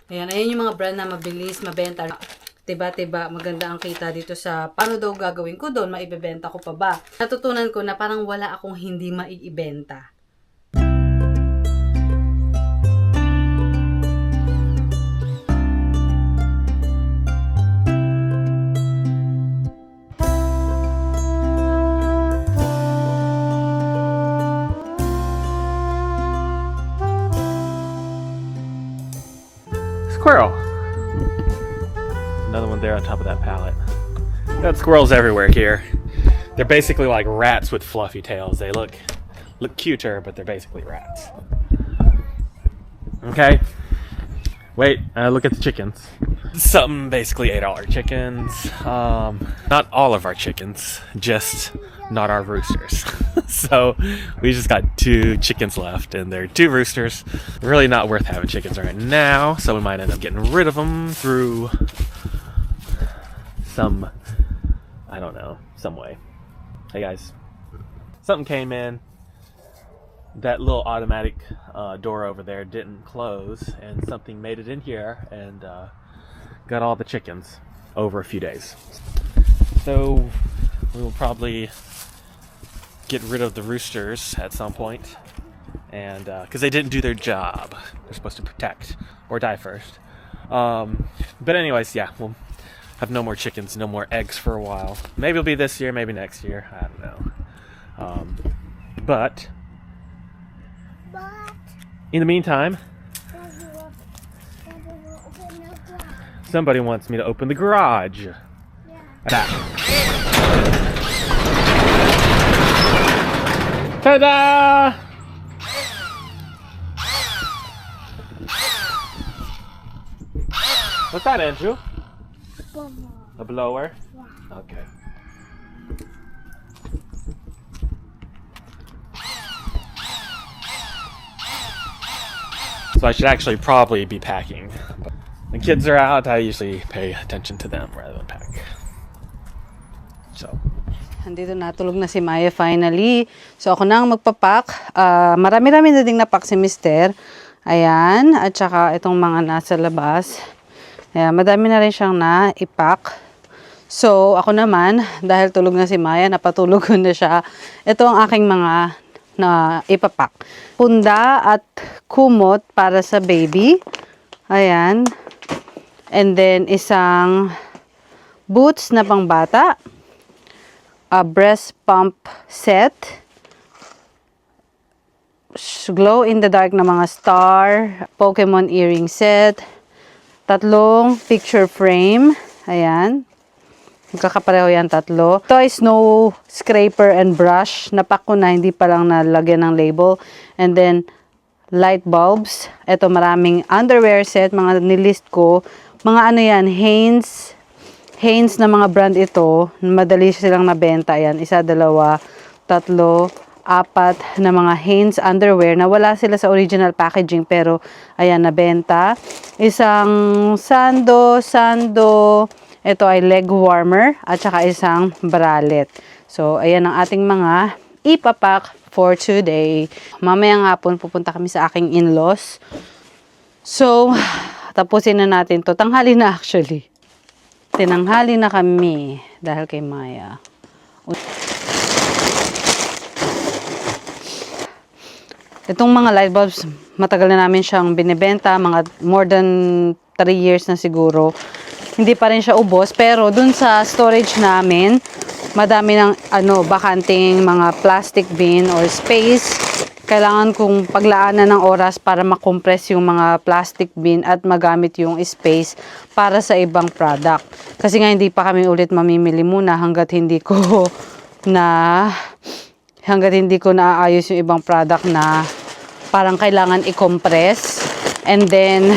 Ayan, ayan yung mga brand na mabilis mabenta. Tiba-tiba, maganda ang kita dito sa paano daw gagawin ko doon, maibebenta ko pa ba? Natutunan ko na parang wala akong hindi maibenta. Squirrel! Another one there on top of that pallet. Got squirrels everywhere here. They're basically like rats with fluffy tails. They look cuter, but they're basically rats. Okay. Wait, look at the chickens. Something basically $8 chickens. Not all of our chickens, just not our roosters. So we just got 2 chickens left, and they're 2 roosters. Really not worth having chickens right now, so we might end up getting rid of them through some, I don't know, some way. Hey guys, something came in. That little automatic door over there didn't close, and something made it in here and got all the chickens over a few days. So we will probably get rid of the roosters at some point, and because they didn't do their job. They're supposed to protect or die first. But anyways, yeah, we'll have no more chickens, no more eggs for a while. Maybe it'll be this year, maybe next year. I don't know. But in the meantime, somebody wants me to open the garage. Ta-da! What's that, Andrew? A blower? Okay. So I should actually probably be packing. But when kids are out, I usually pay attention to them rather than pack. So. Andito natulog na si Maya finally. So ako na ang magpapak. Marami-rami na ding napak si Mister. Ayan. At saka itong mga nasa labas. Ayan, madami na rin siyang naipak. So ako naman, dahil tulog na si Maya, napatulog ko na siya. Ito ang aking mga na ipapak. Punda at kumot para sa baby. Ayan. And then isang boots na pangbata. A breast pump set, glow in the dark na mga star, Pokemon earring set, 3 picture frame, ayan, magkakapareho yan 3. Ito ay snow scraper and brush, napak ko na, hindi pa lang nalagyan ng label, and then light bulbs, ito maraming underwear set, mga nilist ko, mga ano yan, Hanes na mga brand ito, madali silang nabenta. Ayan, 1, 2, 3, 4 na mga Hanes underwear na wala sila sa original packaging pero ayan, nabenta. Isang sando, ito ay leg warmer at saka isang bralette. So, ayan ang ating mga ipapak for today. Mamayang hapon pupunta kami sa aking in-laws. So, tapusin na natin to. Tanghali na actually. Tinanghali na kami dahil kay Maya. Itong mga light bulbs, matagal na namin siyang binibenta, mga more than 3 years na siguro. Hindi pa rin siya ubos, pero dun sa storage namin, madami ng bakanting mga plastic bin or space. Kailangan kong paglaanan ng oras para makompress yung mga plastic bin at magamit yung space para sa ibang product. Kasi nga hindi pa kami ulit mamimili muna hanggat hindi ko naaayos yung ibang product na parang kailangan i-compress. And then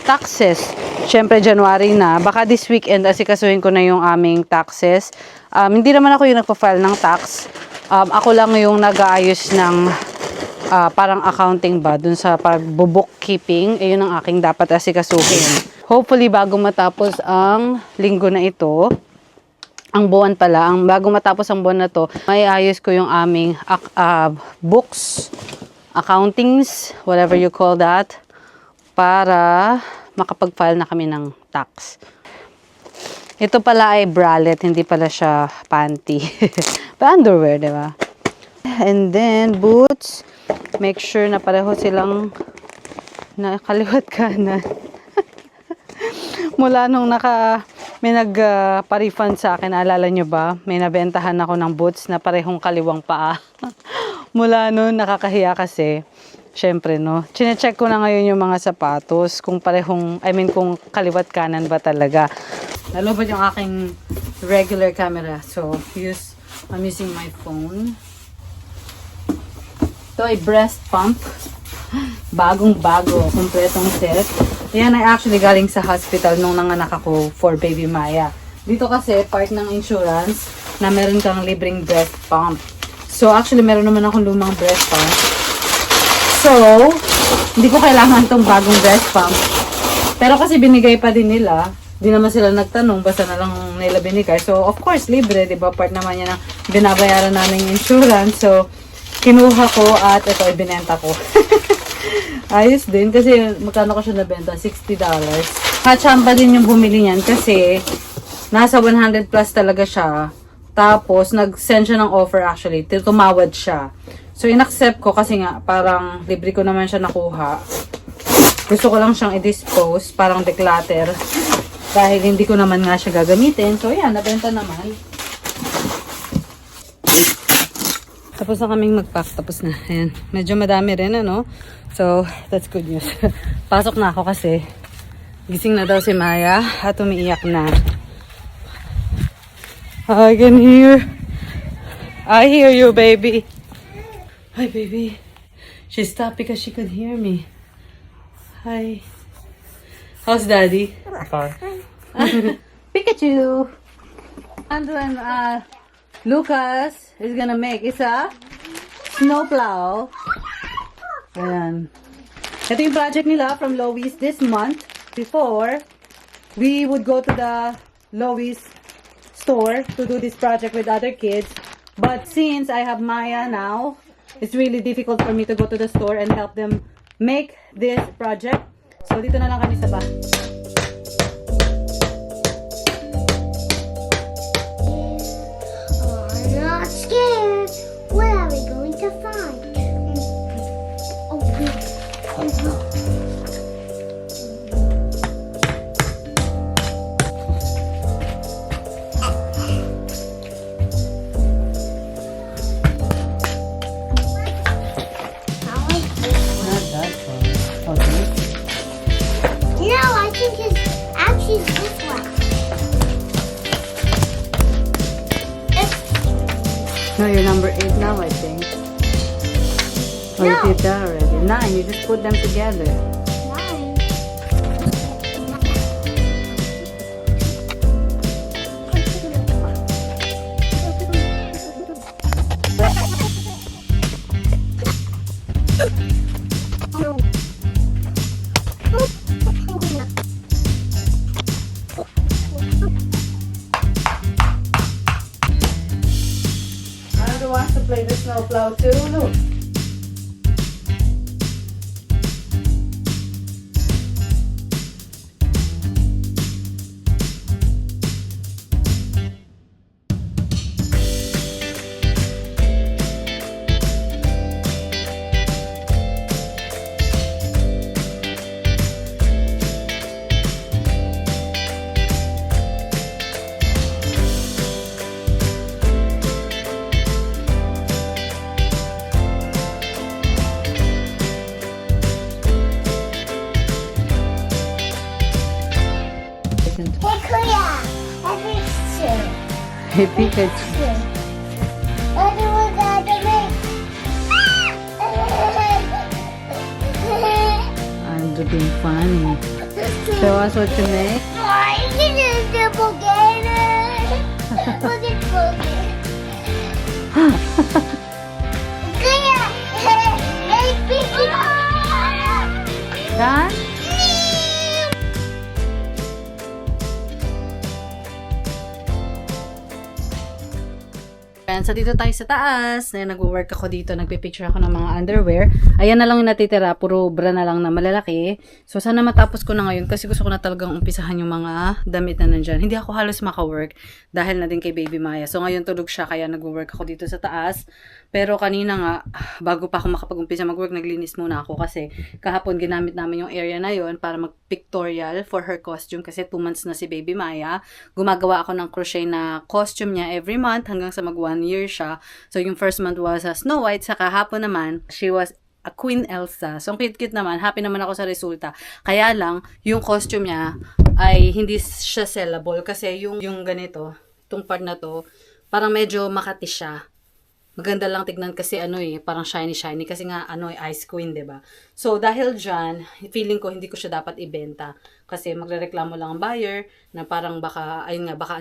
taxes. Syempre January na. Baka this weekend asikasuhin ko na yung aming taxes. Hindi naman ako yung nagpa-file ng tax. Ako lang yung nag-aayos ng parang accounting ba dun sa pag-bookkeeping. Yun ang aking dapat asikasuhin. Hopefully bago matapos ang linggo na ito, ang buwan pala, bago matapos ang buwan na to, may ayos ko yung aming books, accountings, whatever you call that, para makapag-file na kami ng tax. Ito pala ay bralette, hindi pala siya panty. Pa underwear, di ba? And then, boots. Make sure na pareho silang nakaliwat kanan. Mula nung may nagpa-refund sa akin, alala nyo ba? May nabentahan ako ng boots na parehong kaliwang paa. Mula nun, nakakahiya kasi. Syempre, no? Chine-check ko na ngayon yung mga sapatos kung parehong, kung kaliwat kanan ba talaga. Nalobad yung aking regular camera. So, I'm using my phone. Ito ay breast pump. Bagong-bago. Kompletong set. Yan ay actually galing sa hospital nung nanganak ako for baby Maya. Dito kasi, part ng insurance na meron kang libreng breast pump. So, actually, meron naman akong lumang breast pump. So, hindi ko kailangan tong bagong breast pump. Pero kasi binigay pa din nila, di naman sila nagtanong, basta na lang nila binigay. So, of course, libre, di ba? Part naman yan ng binabayaran namin insurance. So, kinuha ko at ito ay binenta ko. Ayos din kasi magkano ko siya nabenta? $60. Kachamba din yung bumili niyan kasi nasa 100 plus talaga siya. Tapos, nag-send siya ng offer actually. Tumawad siya. So, in-accept ko kasi nga, parang libre ko naman siya nakuha. Gusto ko lang siyang i-dispose, parang declutter. Dahil hindi ko naman nga siya gagamitin. So, yan, nabenta naman. Tapos na kaming mag-pack. Tapos na. Ayan. Medyo madami rin, ano? So, that's good news. Pasok na ako kasi gising na daw si Maya at umiiyak na. I can hear. I hear you, baby. Hi, baby. She stopped because she could hear me. Hi. How's daddy? Fine. Pikachu. And then, Lucas is gonna make a snowplow. Ayan. Ito yung project nila from Lowe's this month. Before, we would go to the Lowe's store to do this project with other kids. But since I have Maya now, it's really difficult for me to go to the store and help them make this project. So, dito na lang kami sa bahay. I'm not scared. What are we going to find? Oh, Not that far. Okay. no, I think it's actually this one. No, you're number 8 now, I think. Or No. you did that already. 9, you just put them together. Nine. Another wants to play the snowplow too. Look. Hey, Kuya. Every two. Hey, Pikachu. Everyone got to make. I'm being funny. Show us what you make. Why is it the Bulgarian? Boogie boogie. Kuya. Hey, Pikachu. Done? Ayan, so dito tayo sa taas. Ayan, nag-work ako dito. Nagpipicture ako ng mga underwear. Ayan na lang yung natitira. Puro bra na lang na malalaki. So, sana matapos ko na ngayon kasi gusto ko na talagang umpisahan yung mga damit na nandyan. Hindi ako halos maka-work dahil na din kay Baby Maya. So, ngayon tulog siya kaya nag-work ako dito sa taas. Pero kanina nga, bago pa ako makapag-umpisa mag-work, naglinis muna ako kasi kahapon ginamit namin yung area na yon para mag-pictorial for her costume kasi 2 months na si Baby Maya. Gumagawa ako ng crochet na costume niya every month hanggang sa mag 1 year siya. So, yung first month was Snow White, sa kahapon naman, she was a Queen Elsa. So, ang cute-cute naman. Happy naman ako sa resulta. Kaya lang, yung costume niya ay hindi siya sellable kasi yung ganito, itong part na to, parang medyo makati siya. Maganda lang tignan kasi parang shiny kasi nga Ice Queen, 'di ba? So dahil diyan, feeling ko hindi ko siya dapat ibenta kasi magrereklamo lang ang buyer na parang baka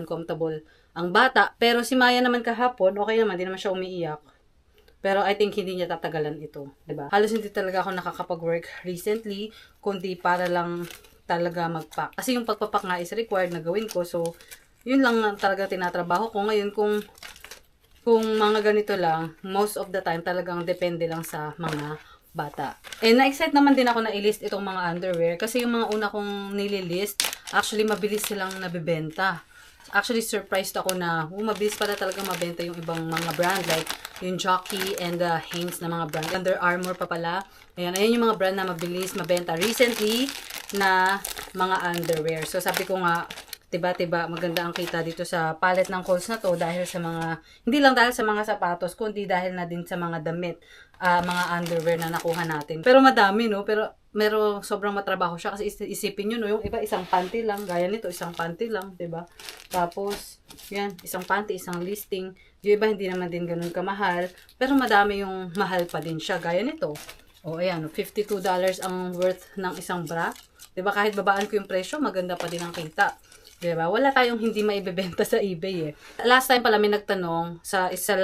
uncomfortable ang bata. Pero si Maya naman kahapon, okay naman, di naman siya umiiyak. Pero I think hindi niya tatagalan ito, 'di ba? Halos hindi talaga ako nakakapag-work recently, kundi para lang talaga mag-pack. Kasi yung pagpapak nga is required na gawin ko. So yun lang talaga tinatrabaho ko ngayon. Kung mga ganito lang, most of the time talagang depende lang sa mga bata. And na-excite naman din ako na i-list itong mga underwear kasi yung mga una kong nililist, actually mabilis silang nabibenta. Actually surprised ako na mabilis pala talaga mabenta yung ibang mga brand like yung Jockey and the Hanes na mga brand. Under Armour pa pala. Ayan yung mga brand na mabilis mabenta recently na mga underwear. So sabi ko nga, tiba-tiba maganda ang kita dito sa palette ng Kohl's na to dahil sa mga, hindi lang dahil sa mga sapatos, kundi dahil na din sa mga damit, mga underwear na nakuha natin. Pero madami, no? Pero sobrang matrabaho siya kasi isipin nyo, no? Yung iba isang panty lang, gaya nito, isang panty lang, diba? Tapos, yan, isang panty, isang listing. Yung iba hindi naman din ganun kamahal, pero madami yung mahal pa din siya, gaya nito. O, ayan, $52 ang worth ng isang bra. Diba? Kahit babaan ko yung presyo, maganda pa din ang kita. Diba? Wala tayong hindi maibebenta sa eBay eh. Last time pala may nagtanong sa isa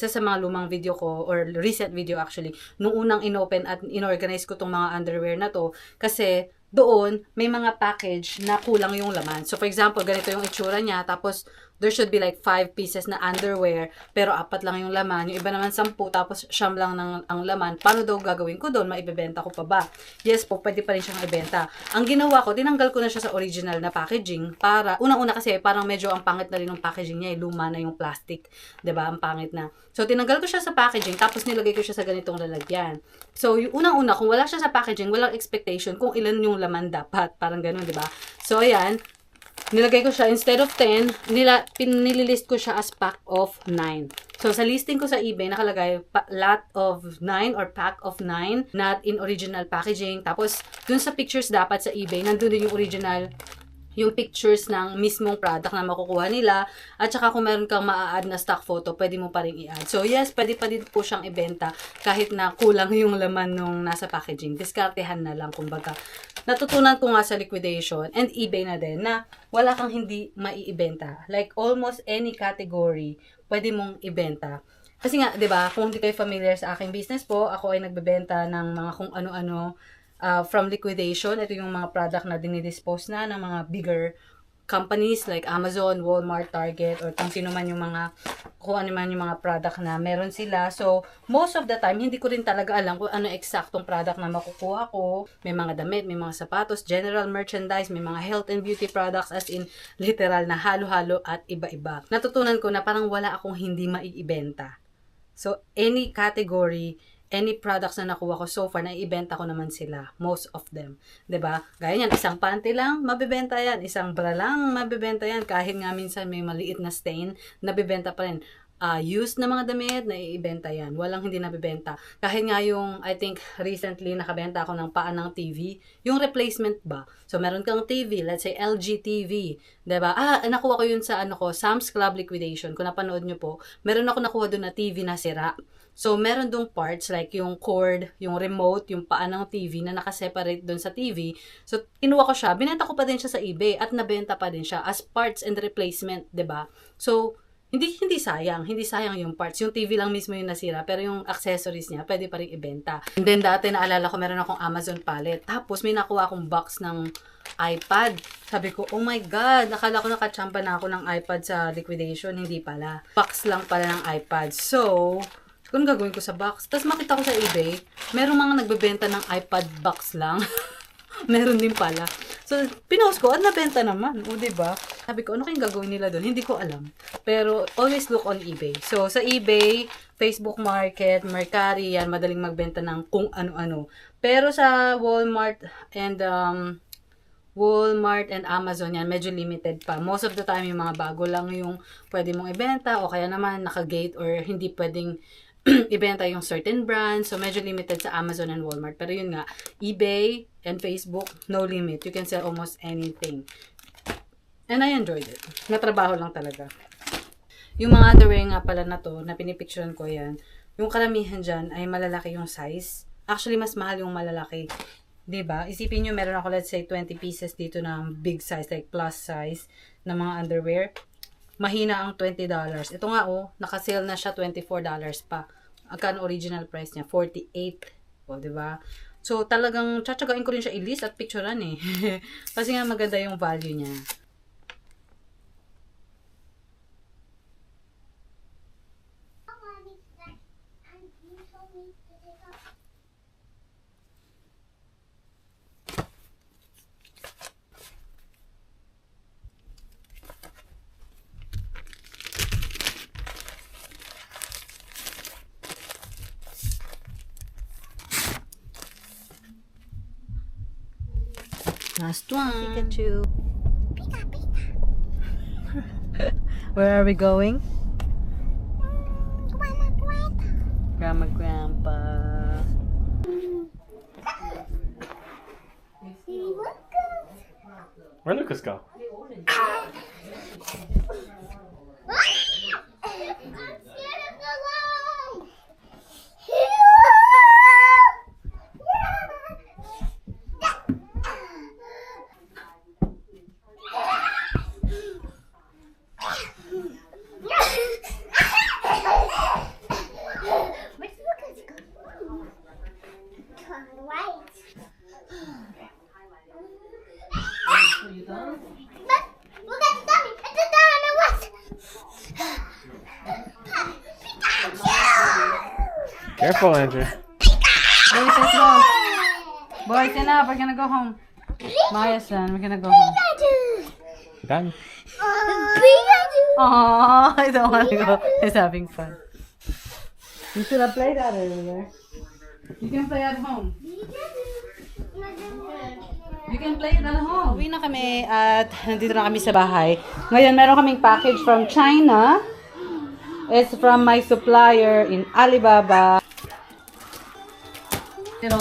sa mga lumang video ko or recent video actually, nung unang inopen at inorganize ko tong mga underwear na to kasi doon may mga package na kulang yung laman. So for example, ganito yung itsura niya tapos there should be like 5 pieces na underwear pero 4 lang yung laman. Yung iba naman 10 tapos 9 lang ang laman. Paano daw gagawin ko doon? Maibebenta ko pa ba? Yes po, pwede pa rin siyang ibenta. Ang ginawa ko, tinanggal ko na siya sa original na packaging para, unang-una kasi parang medyo ang pangit na rin yung packaging niya. Luma na yung plastic. 'Di ba? Ang pangit na. So tinanggal ko siya sa packaging tapos nilagay ko siya sa ganitong lalagyan. So yung unang-una, kung wala siya sa packaging, walang expectation kung ilan yung laman dapat. Parang ganun, 'di ba? So ayan, nilagay ko siya, instead of 10, nililist ko siya as pack of 9. So, sa listing ko sa eBay, nakalagay lot of 9 or pack of 9, not in original packaging. Tapos, dun sa pictures dapat sa eBay, nandun din yung original, yung pictures ng mismong product na makukuha nila. At saka kung meron kang maa-add na stock photo, pwede mo pa rin i-add. So yes, pwede pa din po siyang ibenta kahit na kulang yung laman nung nasa packaging. Diskartehan na lang, kumbaga. Natutunan ko nga sa liquidation and eBay na din na wala kang hindi maiibenta. Like almost any category, pwede mong ibenta. Kasi nga, 'di ba, kung hindi kayo familiar sa aking business po, ako ay nagbebenta ng mga kung ano-ano from liquidation. Ito yung mga product na dinidispose na ng mga bigger companies like Amazon, Walmart, Target, or kung sino man yung mga, kung ano man yung mga product na meron sila. So, most of the time, hindi ko rin talaga alam kung ano eksaktong product na makukuha ko. May mga damit, may mga sapatos, general merchandise, may mga health and beauty products, as in literal na halo-halo at iba-iba. Natutunan ko na parang wala akong hindi maiibenta. So, any category, any products na nakuha ko so far, naiibenta ko naman sila. Most of them. 'Di ba? Gaya niyan, isang panty lang, mabibenta yan. Isang bra lang, mabibenta yan. Kahit nga minsan may maliit na stain, nabibenta pa rin. Used na mga damit, naiibenta yan. Walang hindi nabibenta. Kahit nga yung, I think, recently nakabenta ako ng paan ng TV, yung replacement ba? So, meron kang TV, let's say LG TV. 'Di ba? Nakuha ko yun sa Sam's Club liquidation. Kung napanood nyo po, meron ako nakuha doon na TV na sira. So, meron dong parts like yung cord, yung remote, yung paan ng TV na nakaseparate doon sa TV. So, kinuha ko siya, binenta ko pa din siya sa eBay at nabenta pa din siya as parts and replacement, 'di ba? So, hindi sayang yung parts. Yung TV lang mismo yung nasira, pero yung accessories niya, pwede pa rin ibenta. And then dati naalala ko, meron akong Amazon pallet. Tapos may nakuha akong box ng iPad. Sabi ko, oh my God, nakala ko nakachamba na ako ng iPad sa liquidation. Hindi pala. Box lang pala ng iPad. So, kung gagawin ko sa box. Tapos makita ko sa eBay, merong mga nagbebenta ng iPad box lang. Meron din pala. So, pinost ko, at nabenta naman. O, diba? Sabi ko, ano kayong gagawin nila doon? Hindi ko alam. Pero, always look on eBay. So, sa eBay, Facebook Market, Mercari, yan, madaling magbenta ng kung ano-ano. Pero sa Walmart and Amazon, yan, medyo limited pa. Most of the time, yung mga bago lang yung pwede mong ibenta, o kaya naman naka-gate or hindi pwedeng ibenta yung certain brands. So, medyo limited sa Amazon and Walmart. Pero yun nga, eBay and Facebook, no limit. You can sell almost anything. And I enjoyed it. Natrabaho lang talaga. Yung mga underwear nga pala na to, na pinipicturean ko yan, yung karamihan dyan ay malalaki yung size. Actually, mas mahal yung malalaki. Diba? Isipin nyo, meron ako, let's say, 20 pieces dito ng big size, like plus size, na mga underwear. Mahina ang $20. Ito nga, oh, naka-sale na siya, $24 pa. Agkano original price niya? $48. O, diba? So, talagang tsatsagain ko rin siya i-list at picturean eh. Kasi nga maganda yung value niya. Last one. Pikachu. Pika, pika. Where are we going? Grandma, grandpa. Grandpa. Where Lucas go? I'm scared of the long. Where's Lucas going? Turn right. Look at the dummy. It's a dummy. What? Careful, Andrew. Boys, let's go. Boys, enough. We're gonna go home. Maya-san, we're gonna go home. Done. Pikachu. Aww, I don't want to go. He's having fun. You should have played that earlier. You can play at home. You can play it at home. Uwi na kami at nandito na kami sa bahay. Ngayon, meron kaming package from China. It's from my supplier in Alibaba. Pero